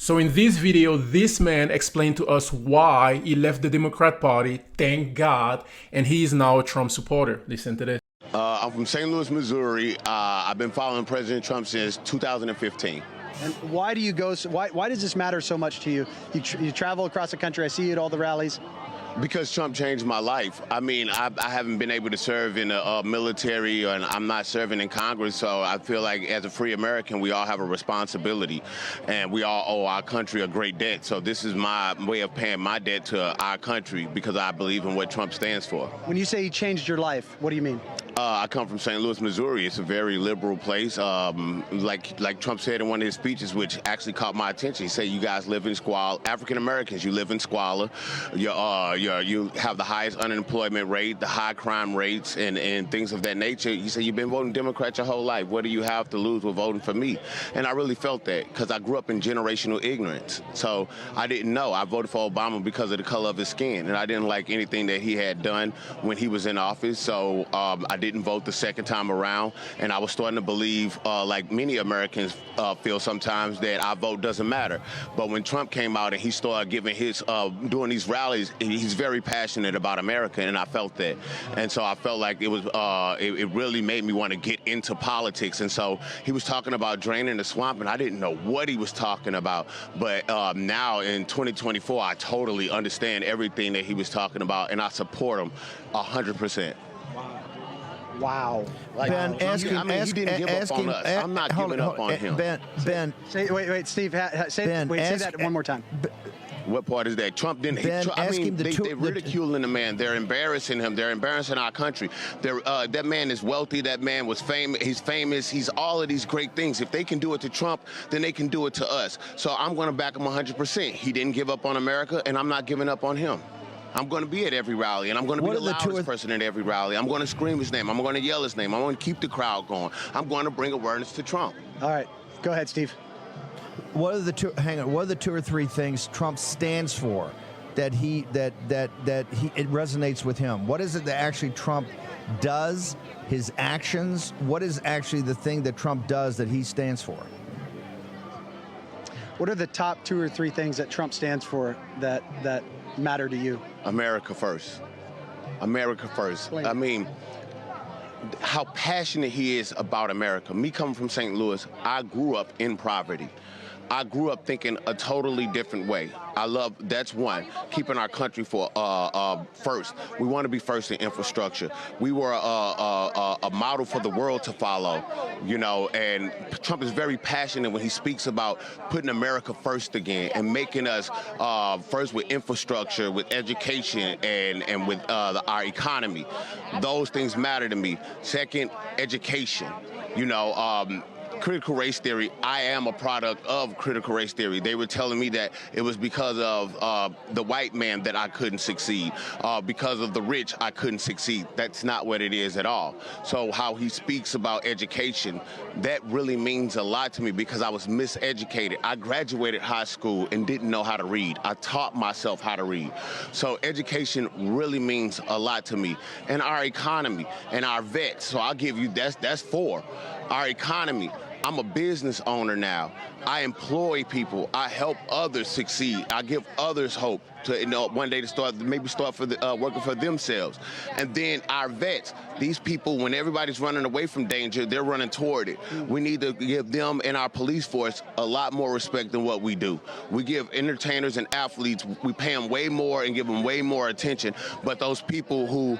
So in this video, this man explained to us why he left the Democrat Party, thank God, and he is now a Trump supporter. Listen to this. I'm from St. Louis, Missouri. I've been following President Trump since 2015. And why do you go? Why does this matter so much to you? You travel across the country. I see you at all the rallies. Because Trump changed my life. I mean, I haven't been able to serve in the military, and I'm not serving in Congress, so I feel like as a free American, we all have a responsibility, and we all owe our country a great debt. So this is my way of paying my debt to our country because I believe in what Trump stands for. When you say he changed your life, what do you mean? I come from St. Louis, Missouri. It's a very liberal place. Like Trump said in one of his speeches, which actually caught my attention. He said, "You guys live in squalor. African Americans, you live in squalor. You have the highest unemployment rate, the high crime rates, and things of that nature." He said, "You've been voting Democrat your whole life. What do you have to lose with voting for me?" And I really felt that because I grew up in generational ignorance. So I didn't know. I voted for Obama because of the color of his skin, and I didn't like anything that he had done when he was in office. So I didn't vote the second time around, and I was starting to believe, like many Americans feel sometimes, that our vote doesn't matter. But when Trump came out and he started giving his, doing these rallies, he's very passionate about America, and I felt that. And so I felt like it was, it really made me want to get into politics. And so he was talking about draining the swamp, and I didn't know what he was talking about. But now in 2024, I totally understand everything that he was talking about, and I support him 100%. Wow. Like, Ben, ask him. He didn't give up on us. I'm not giving up on him. Ben, Wait, Steve. Say that one more time. What part is that? Trump didn't. Ben, They're ridiculing the man. They're embarrassing him. They're embarrassing our country. That man is wealthy. That man was famous. He's famous. He's all of these great things. If they can do it to Trump, then they can do it to us. So I'm going to back him 100%. He didn't give up on America, and I'm not giving up on him. I'm going to be at every rally, and I'm going to be the loudest person at every rally. I'm going to scream his name. I'm going to yell his name. I'm going to keep the crowd going. I'm going to bring awareness to Trump. All right. Go ahead, Steve. What are the two? Hang on. What are the two or three things Trump stands for that it resonates with him? What is it that actually Trump does? His actions. What is actually the thing that Trump does that he stands for? What are the top two or three things that Trump stands for that matter to you? America first. America first. I mean, how passionate he is about America. Me coming from St. Louis, I grew up in poverty. I grew up thinking a totally different way. That's one, keeping our country for first. We want to be first in infrastructure. We were a model for the world to follow, you know, and Trump is very passionate when he speaks about putting America first again and making us first with infrastructure, with education, and with our economy. Those things matter to me. Second, education, you know, critical race theory. I am a product of critical race theory. They were telling me that it was because of the white man that I couldn't succeed, because of the rich I couldn't succeed. That's not what it is at all. So how he speaks about education, that really means a lot to me because I was miseducated. I graduated high school and didn't know how to read. I taught myself how to read. So education really means a lot to me. And our economy and our vets. So I'll give you, that's four. Our economy. I'm a business owner now. I employ people. I help others succeed. I give others hope to, you know, one day to start for working for themselves. And then our vets, these people, when everybody's running away from danger, they're running toward it. We need to give them and our police force a lot more respect than what we do. We give entertainers and athletes, we pay them way more and give them way more attention. But those people who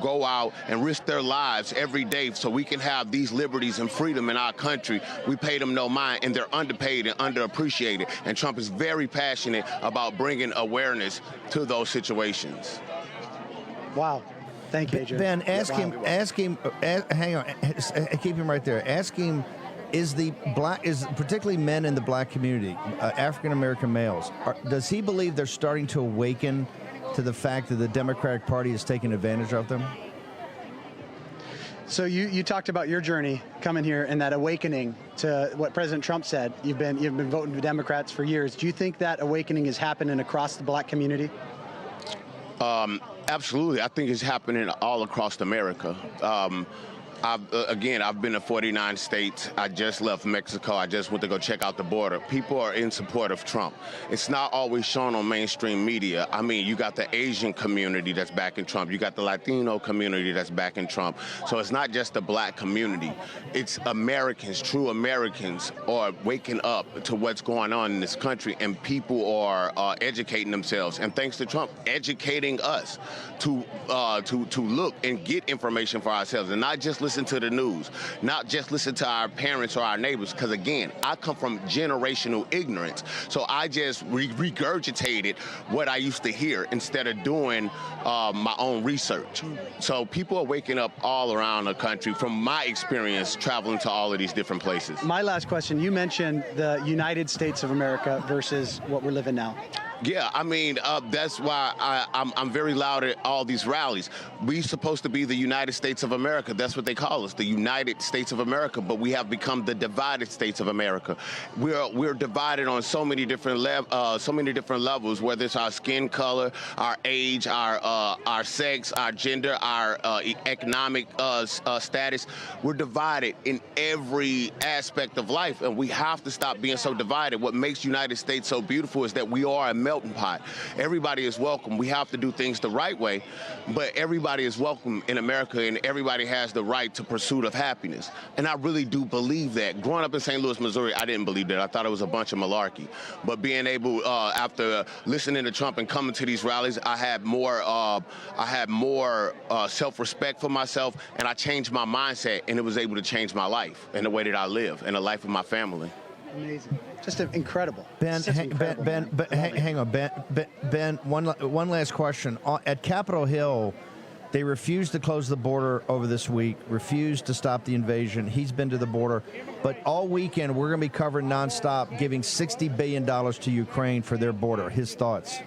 go out and risk their lives every day so we can have these liberties and freedom in our country, we pay them no mind, and they're underpaid and underappreciated. And Trump is very passionate about bringing awareness to those situations. Wow. Thank you, Adrian. Ben, hang on, keep him right there. Ask him, is particularly men in the black community, African-American males, does he believe they're starting to awaken to the fact that the Democratic Party is taking advantage of them? So you talked about your journey coming here and that awakening to what President Trump said. You've been voting for Democrats for years. Do you think that awakening is happening across the black community? Absolutely. I think it's happening all across America. I've been to 49 states. I just left Mexico. I just went to go check out the border. People are in support of Trump. It's not always shown on mainstream media. I mean, you got the Asian community that's backing Trump. You got the Latino community that's backing Trump. So it's not just the black community. It's Americans, true Americans are waking up to what's going on in this country, and people are educating themselves. And thanks to Trump educating us to look and get information for ourselves and not just listen to the news, not just listen to our parents or our neighbors. Because again, I come from generational ignorance. So I just regurgitated what I used to hear instead of doing my own research. So people are waking up all around the country from my experience traveling to all of these different places. My last question, you mentioned the United States of America versus what we're living now. Yeah, I mean, that's why I'm very loud at all these rallies. We're supposed to be the United States of America. That's what they call us, the United States of America. But we have become the divided states of America. We're divided on so many different levels, whether it's our skin color, our age, our sex, our gender, our economic status. We're divided in every aspect of life, and we have to stop being so divided. What makes United States so beautiful is that we are a melting pot. Everybody is welcome. We have to do things the right way, but everybody is welcome in America, and everybody has the right to pursuit of happiness. And I really do believe that. Growing up in St. Louis, Missouri, I didn't believe that. I thought it was a bunch of malarkey. But being able, after listening to Trump and coming to these rallies, I had more self-respect for myself, and I changed my mindset, and it was able to change my life and the way that I live and the life of my family. Amazing. Just incredible. Ben, hang on. Ben, one last question. At Capitol Hill, they refused to close the border over this week, refused to stop the invasion. He's been to the border. But all weekend, we're going to be covering nonstop, giving $60 billion to Ukraine for their border. His thoughts.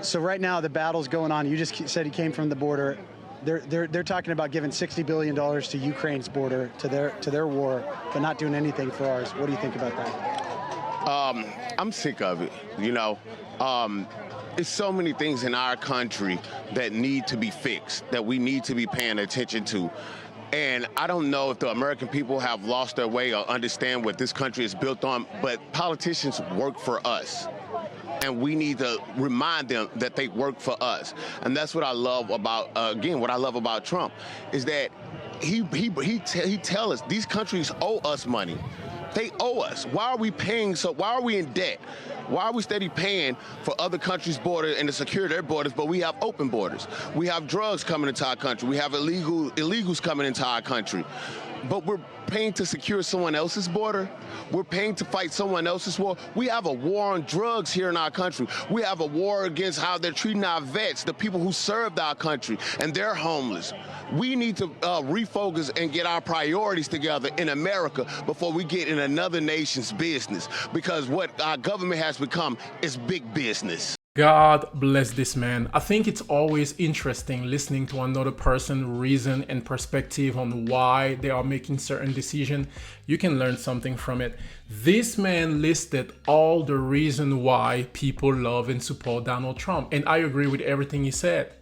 So right now, the battle's going on. You just said he came from the border. They're talking about giving $60 billion to Ukraine's border, to their war, but not doing anything for ours. What do you think about that? I'm sick of it. You know, it's so many things in our country that need to be fixed, that we need to be paying attention to. And I don't know if the American people have lost their way or understand what this country is built on, but politicians work for us. And we need to remind them that they work for us. And that's what I love about, what I love about Trump, is that he tell us these countries owe us money. They owe us. Why are we paying why are we in debt? Why are we steady paying for other countries' borders and to secure their borders, but we have open borders? We have drugs coming into our country. We have illegals coming into our country. But we're paying to secure someone else's border. We're paying to fight someone else's war. We have a war on drugs here in our country. We have a war against how they're treating our vets, the people who served our country, and they're homeless. We need to refocus and get our priorities together in America before we get in another nation's business, because what our government has become is big business. God bless this man. I think it's always interesting listening to another person's reason and perspective on why they are making certain decisions. You can learn something from it. This man listed all the reasons why people love and support Donald Trump, and I agree with everything he said.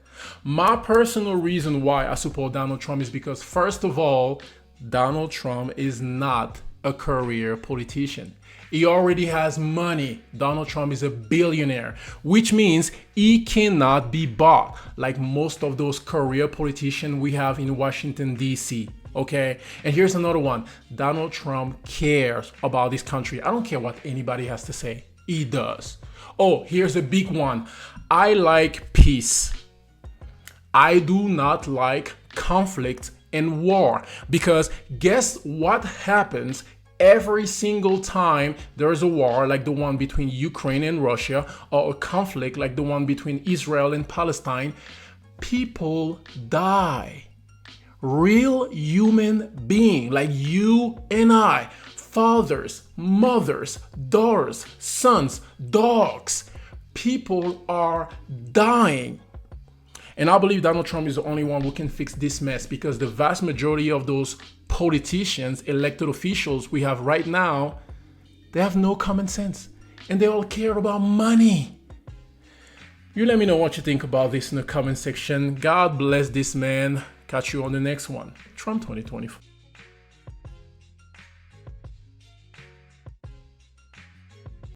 My personal reason why I support Donald Trump is because, first of all, Donald Trump is not a career politician. He already has money. Donald Trump is a billionaire, which means he cannot be bought like most of those career politicians we have in Washington, D.C. Okay? And here's another one. Donald Trump cares about this country. I don't care what anybody has to say. He does. Oh, here's a big one. I like peace. I do not like conflict and war, because guess what happens every single time there's a war like the one between Ukraine and Russia, or a conflict like the one between Israel and Palestine? People die. Real human beings like you and I, fathers, mothers, daughters, sons, dogs. People are dying. And I believe Donald Trump is the only one who can fix this mess, because the vast majority of those politicians, elected officials we have right now, they have no common sense, and they all care about money. You let me know what you think about this in the comment section. God bless this man. Catch you on the next one. Trump 2024.